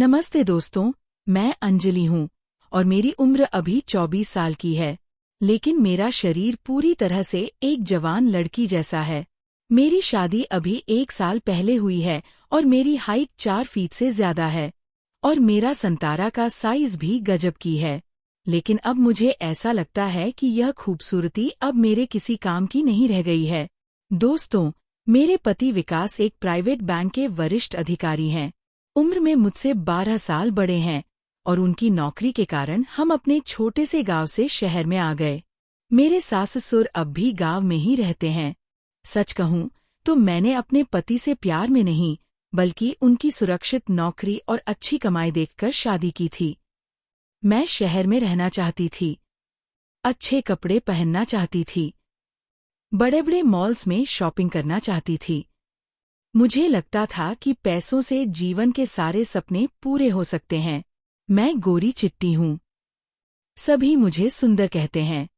नमस्ते दोस्तों, मैं अंजलि हूँ और मेरी उम्र अभी 24 साल की है, लेकिन मेरा शरीर पूरी तरह से एक जवान लड़की जैसा है। मेरी शादी अभी 1 साल पहले हुई है और मेरी हाइट 4 फीट से ज्यादा है और मेरा संतारा का साइज भी गजब की है। लेकिन अब मुझे ऐसा लगता है कि यह खूबसूरती अब मेरे किसी काम की नहीं रह गई है। दोस्तों, मेरे पति विकास एक प्राइवेट बैंक के वरिष्ठ अधिकारी हैं। उम्र में मुझसे 12 साल बड़े हैं और उनकी नौकरी के कारण हम अपने छोटे से गांव से शहर में आ गए। मेरे सास ससुर अब भी गांव में ही रहते हैं। सच कहूं तो मैंने अपने पति से प्यार में नहीं, बल्कि उनकी सुरक्षित नौकरी और अच्छी कमाई देखकर शादी की थी। मैं शहर में रहना चाहती थी, अच्छे कपड़े पहनना चाहती थी, बड़े-बड़े मॉल्स में शॉपिंग करना चाहती थी। मुझे लगता था कि पैसों से जीवन के सारे सपने पूरे हो सकते हैं। मैं गोरी चिट्टी हूँ। सभी मुझे सुंदर कहते हैं।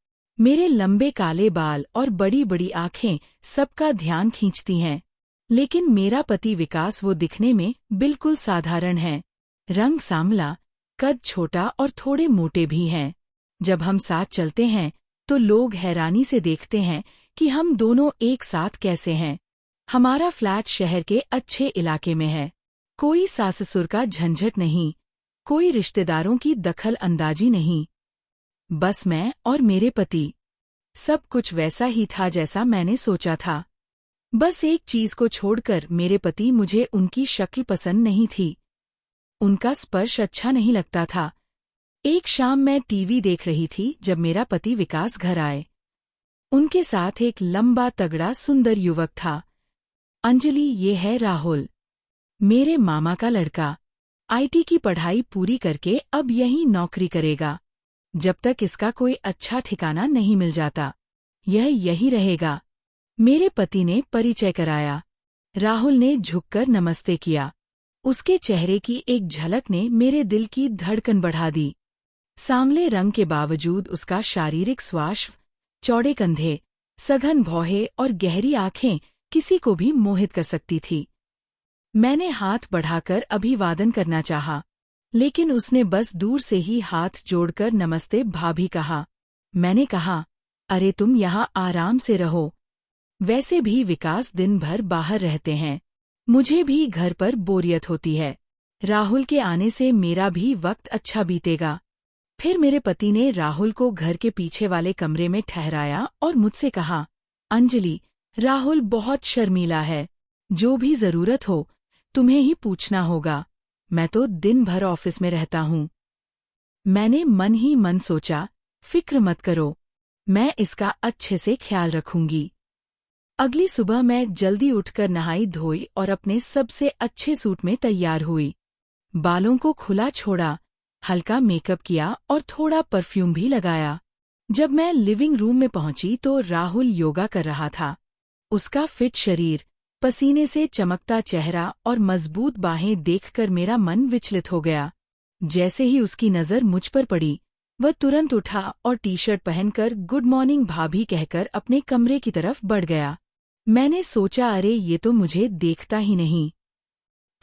मेरे लंबे काले बाल और बड़ी-बड़ी आंखें सबका ध्यान खींचती हैं। लेकिन मेरा पति विकास वो दिखने में बिल्कुल साधारण है। रंग सांवला, कद छोटा और थोड़े मोटे भी हैं। जब हम साथ चलते हैं तो लोग हैरानी से देखते हैं कि हम दोनों एक साथ कैसे हैं। हमारा फ्लैट शहर के अच्छे इलाके में है। कोई सास-ससुर का झंझट नहीं, कोई रिश्तेदारों की दखल अंदाजी नहीं। बस मैं और मेरे पति। सब कुछ वैसा ही था जैसा मैंने सोचा था। बस एक चीज को छोड़कर मेरे पति मुझे उनकी शक्ल पसंद नहीं थी। उनका स्पर्श अच्छा नहीं लगता था। एक शाम मैं टीवी देख रही थी जब मेरा पति विकास घर आए। उनके साथ एक लंबा तगड़ा सुंदर युवक था। अंजलि, ये है राहुल, मेरे मामा का लड़का। आईटी की पढ़ाई पूरी करके अब यहीं नौकरी करेगा। जब तक इसका कोई अच्छा ठिकाना नहीं मिल जाता, यह यही रहेगा। मेरे पति ने परिचय कराया। राहुल ने झुककर नमस्ते किया। उसके चेहरे की एक झलक ने मेरे दिल की धड़कन बढ़ा दी। सांवले रंग के बावजूद उसका शारीरिक स्वास्थ्य, चौड़े कंधे, सघन भौहें और गहरी आंखें किसी को भी मोहित कर सकती थी। मैंने हाथ बढ़ाकर अभिवादन करना चाहा, लेकिन उसने बस दूर से ही हाथ जोड़कर नमस्ते भाभी कहा। मैंने कहा, अरे तुम यहाँ आराम से रहो। वैसे भी विकास दिन भर बाहर रहते हैं। मुझे भी घर पर बोरियत होती है। राहुल के आने से मेरा भी वक्त अच्छा बीतेगा। फिर मेरे पति ने राहुल को घर के पीछे वाले कमरे में ठहराया और मुझसे कहा, अंजलि, राहुल बहुत शर्मीला है। जो भी जरूरत हो तुम्हें ही पूछना होगा। मैं तो दिन भर ऑफिस में रहता हूँ। मैंने मन ही मन सोचा, फिक्र मत करो, मैं इसका अच्छे से ख्याल रखूंगी। अगली सुबह मैं जल्दी उठकर नहाई धोई और अपने सबसे अच्छे सूट में तैयार हुई। बालों को खुला छोड़ा, हल्का मेकअप किया और थोड़ा परफ्यूम भी लगाया। जब मैं लिविंग रूम में पहुंची तो राहुल योगा कर रहा था। उसका फिट शरीर, पसीने से चमकता चेहरा और मजबूत बाहें देखकर मेरा मन विचलित हो गया। जैसे ही उसकी नज़र मुझ पर पड़ी, वह तुरंत उठा और टी-शर्ट पहनकर गुड मॉर्निंग भाभी कहकर अपने कमरे की तरफ बढ़ गया। मैंने सोचा, अरे ये तो मुझे देखता ही नहीं।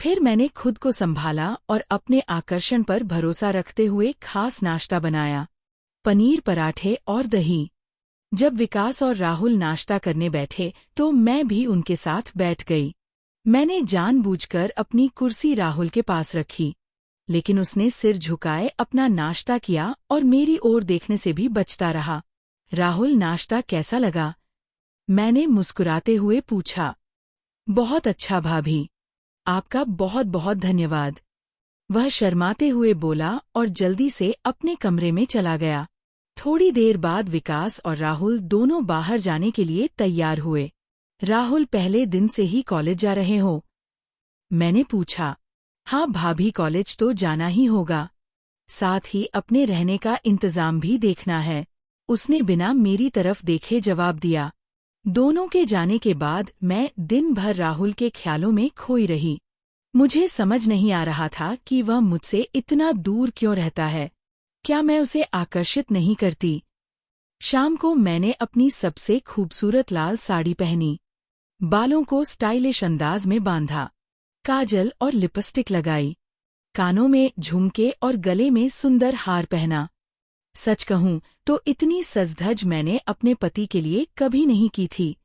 फिर मैंने खुद को संभाला और अपने आकर्षण पर भरोसा रखते हुए खास नाश्ता बनाया, पनीर पराठे और दही। जब विकास और राहुल नाश्ता करने बैठे तो मैं भी उनके साथ बैठ गई। मैंने जानबूझकर अपनी कुर्सी राहुल के पास रखी, लेकिन उसने सिर झुकाए अपना नाश्ता किया और मेरी ओर देखने से भी बचता रहा। राहुल, नाश्ता कैसा लगा? मैंने मुस्कुराते हुए पूछा। बहुत अच्छा भाभी, आपका बहुत बहुत धन्यवाद, वह शर्माते हुए बोला और जल्दी से अपने कमरे में चला गया। थोड़ी देर बाद विकास और राहुल दोनों बाहर जाने के लिए तैयार हुए। राहुल, पहले दिन से ही कॉलेज जा रहे हो? मैंने पूछा। हाँ भाभी, कॉलेज तो जाना ही होगा, साथ ही अपने रहने का इंतजाम भी देखना है, उसने बिना मेरी तरफ देखे जवाब दिया। दोनों के जाने के बाद मैं दिन भर राहुल के ख्यालों में खोई रही। मुझे समझ नहीं आ रहा था कि वह मुझसे इतना दूर क्यों रहता है। क्या मैं उसे आकर्षित नहीं करती? शाम को मैंने अपनी सबसे खूबसूरत लाल साड़ी पहनी, बालों को स्टाइलिश अंदाज में बांधा, काजल और लिपस्टिक लगाई। कानों में झुमके और गले में सुंदर हार पहना। सच कहूं तो इतनी सज-धज मैंने अपने पति के लिए कभी नहीं की थी।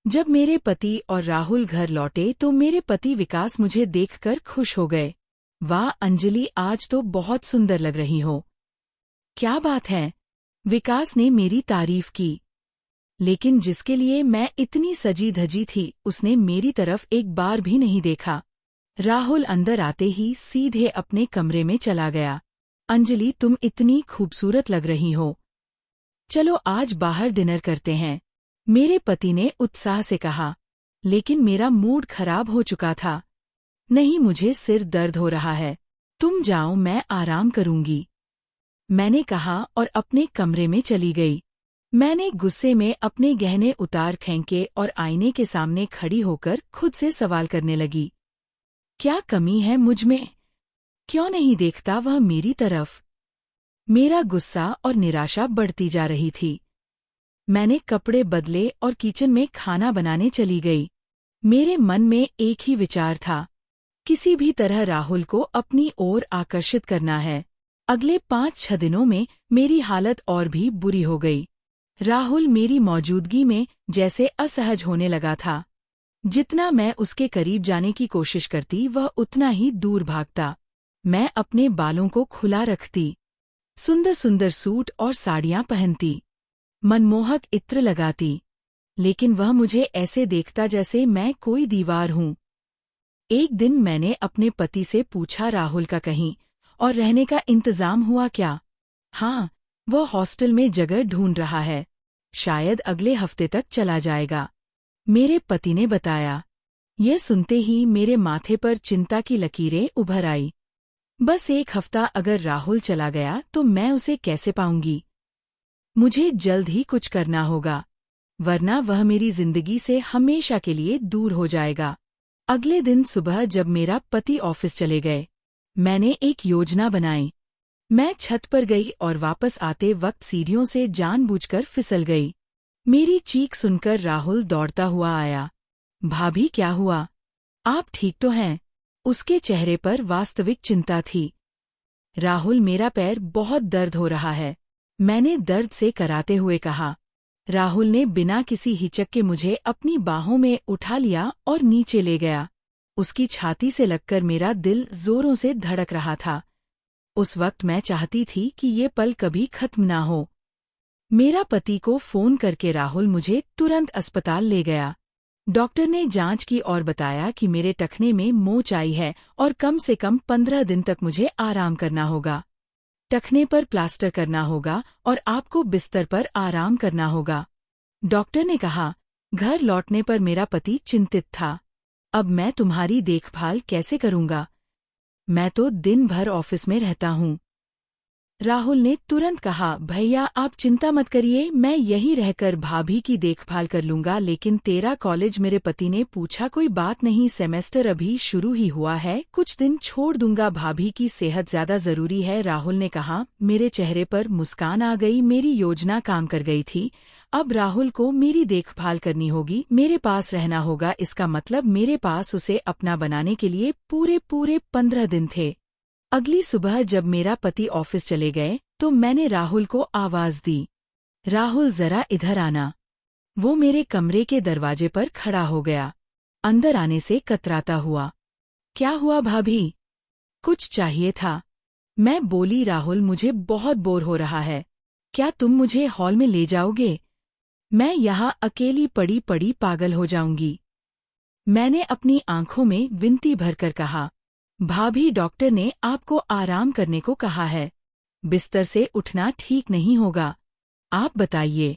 जब मेरे पति और राहुल घर लौटे तो मेरे पति विकास मुझे देखकर खुश हो गए। वाह अंजलि, आज तो बहुत सुंदर लग रही हो। क्या बात है? विकास ने मेरी तारीफ की। लेकिन जिसके लिए मैं इतनी सजी धजी थी उसने मेरी तरफ एक बार भी नहीं देखा। राहुल अंदर आते ही सीधे अपने कमरे में चला गया। अंजलि, तुम इतनी खूबसूरत लग रही हो। चलो आज बाहर डिनर करते हैं, मेरे पति ने उत्साह से कहा। लेकिन मेरा मूड खराब हो चुका था। नहीं, मुझे सिर दर्द हो रहा है, तुम जाओ, मैं आराम करूंगी, मैंने कहा और अपने कमरे में चली गई। मैंने गुस्से में अपने गहने उतार फेंके और आईने के सामने खड़ी होकर खुद से सवाल करने लगी, क्या कमी है मुझ में? क्यों नहीं देखता वह मेरी तरफ? मेरा गुस्सा और निराशा बढ़ती जा रही थी। मैंने कपड़े बदले और किचन में खाना बनाने चली गई। मेरे मन में एक ही विचार था, किसी भी तरह राहुल को अपनी ओर आकर्षित करना है। अगले 5-6 दिनों में मेरी हालत और भी बुरी हो गई। राहुल मेरी मौजूदगी में जैसे असहज होने लगा था। जितना मैं उसके करीब जाने की कोशिश करती वह उतना ही दूर भागता। मैं अपने बालों को खुला रखती, सुंदर सुंदर सूट और साड़ियां पहनती, मनमोहक इत्र लगाती, लेकिन वह मुझे ऐसे देखता जैसे मैं कोई दीवार हूं। एक दिन मैंने अपने पति से पूछा, राहुल का कहीं और रहने का इंतजाम हुआ क्या? हाँ, वह हॉस्टल में जगह ढूंढ रहा है, शायद अगले हफ्ते तक चला जाएगा, मेरे पति ने बताया। यह सुनते ही मेरे माथे पर चिंता की लकीरें उभर आई। बस एक हफ्ता अगर राहुल चला गया तो मैं उसे कैसे पाऊंगी? मुझे जल्द ही कुछ करना होगा, वरना वह मेरी जिंदगी से हमेशा के लिए दूर हो जाएगा। अगले दिन सुबह जब मेरा पति ऑफिस चले गए, मैंने एक योजना बनाई। मैं छत पर गई और वापस आते वक्त सीढ़ियों से जानबूझकर फिसल गई। मेरी चीख सुनकर राहुल दौड़ता हुआ आया। भाभी, क्या हुआ? आप ठीक तो हैं? उसके चेहरे पर वास्तविक चिंता थी। राहुल, मेरा पैर बहुत दर्द हो रहा है, मैंने दर्द से कराते हुए कहा। राहुल ने बिना किसी हिचक के मुझे अपनी बाहों में उठा लिया और नीचे ले गया। उसकी छाती से लगकर मेरा दिल जोरों से धड़क रहा था। उस वक्त मैं चाहती थी कि ये पल कभी खत्म ना हो। मेरा पति को फोन करके राहुल मुझे तुरंत अस्पताल ले गया। डॉक्टर ने जांच की और बताया कि मेरे टखने में मोच आई है और कम से कम 15 दिन तक मुझे आराम करना होगा। टखने पर प्लास्टर करना होगा और आपको बिस्तर पर आराम करना होगा, डॉक्टर ने कहा। घर लौटने पर मेरा पति चिंतित था। अब मैं तुम्हारी देखभाल कैसे करूंगा? मैं तो दिन भर ऑफिस में रहता हूँ। राहुल ने तुरंत कहा, भैया आप चिंता मत करिए, मैं यहीं रहकर भाभी की देखभाल कर लूंगा। लेकिन तेरा कॉलेज? मेरे पति ने पूछा। कोई बात नहीं, सेमेस्टर अभी शुरू ही हुआ है, कुछ दिन छोड़ दूंगा, भाभी की सेहत ज्यादा जरूरी है, राहुल ने कहा। मेरे चेहरे पर मुस्कान आ गई। मेरी योजना काम कर गई थी। अब राहुल को मेरी देखभाल करनी होगी, मेरे पास रहना होगा। इसका मतलब मेरे पास उसे अपना बनाने के लिए पूरे 15 दिन थे। अगली सुबह जब मेरा पति ऑफिस चले गए तो मैंने राहुल को आवाज दी, राहुल जरा इधर आना। वो मेरे कमरे के दरवाजे पर खड़ा हो गया, अंदर आने से कतराता हुआ। क्या हुआ भाभी? कुछ चाहिए था, मैं बोली। राहुल, मुझे बहुत बोर हो रहा है, क्या तुम मुझे हॉल में ले जाओगे? मैं यहाँ अकेली पड़ी पड़ी पागल हो जाऊंगी, मैंने अपनी आंखों में विनती भरकर कहा। भाभी, डॉक्टर ने आपको आराम करने को कहा है, बिस्तर से उठना ठीक नहीं होगा, आप बताइए।